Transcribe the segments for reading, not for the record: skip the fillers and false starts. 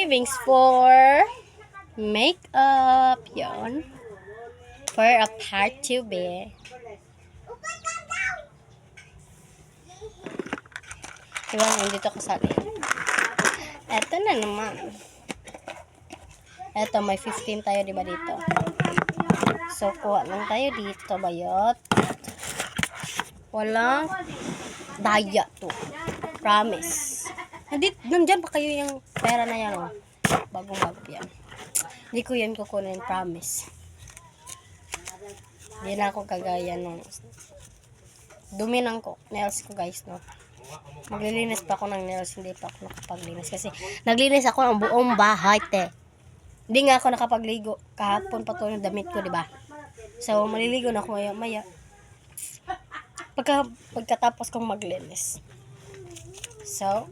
savings for makeup. Yon. For a part 2, be. Diba, nandito kasali. Eto na naman. Eto, may 15 tayo, diba, dito. So, kuha lang tayo dito, bayot. Walang daya to. Promise. Nandyan pa kayo yung pera na yan, oh. Bagong-bago yan. Hindi ko yan kukunin, promise. Hindi na ako kagaya nung dumi ng nails ko, guys, no. Maglilinis pa ako ng nails, hindi pa ako nakapaglinis. Kasi naglinis ako ng buong bahay, te. Hindi nga ako nakapagligo. Kahapon pa to yung damit ko, diba? So, maliligo na ako maya. Pagkatapos kong maglinis. So,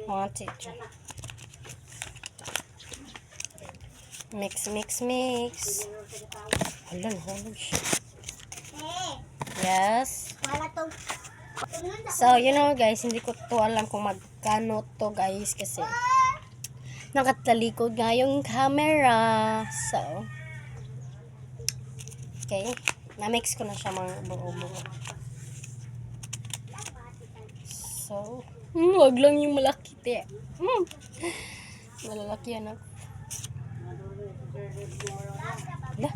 want it. Mix. Hala, holy shit. Yes. So, you know, guys, hindi ko to alam kung magkano to, guys, kasi nakatalikod nga yung camera. So, okay. Na-mix ko na siya mga buo-buo. So, wag lang yung malaki, te. Malalaki yan ako. Hala.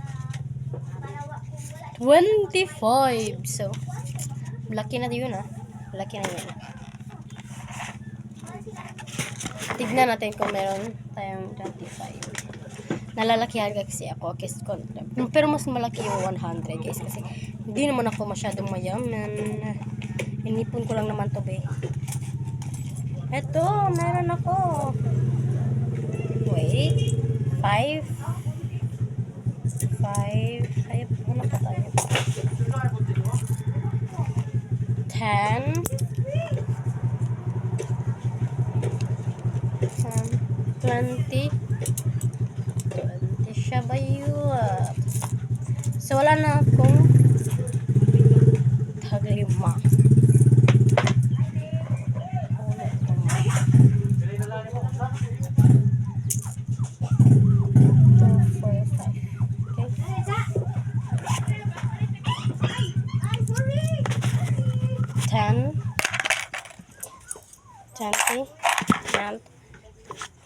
25. So, laki na yun, ah. Laki na yun. Tignan natin kung meron tayong 25. Nalalakihan kasi ako. Pero mas malaki yung 100, guys. Kasi hindi naman ako masyadong mayaman. Inipon ko lang naman to, be. Eto, meron ako. Wait. 5. Ano pa tayo? 10. 20 siya ba yun? So, wala na akong taglima. Okay.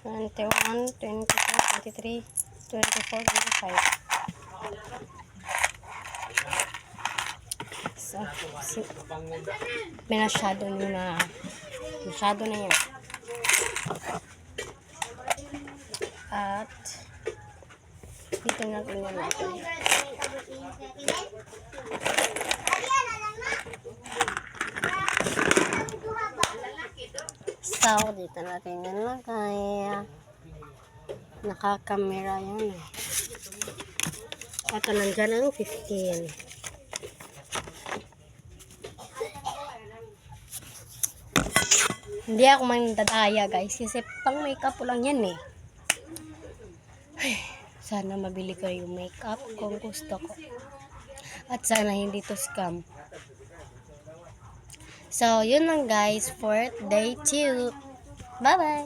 21, 22, 23, 24, 25. So, masyado nyo na. Masyado na yun. At, dito natin yun natin. So, dito natin yun lagay. Nakakamera yun. Ito, nandyan ang 15. Hindi ako mandadaya, guys. Kasi pang makeup ko lang yan, eh. Ay, sana mabili ko yung makeup kung gusto ko. At sana hindi to scam. So, yun lang, guys, for day 2. Bye-bye!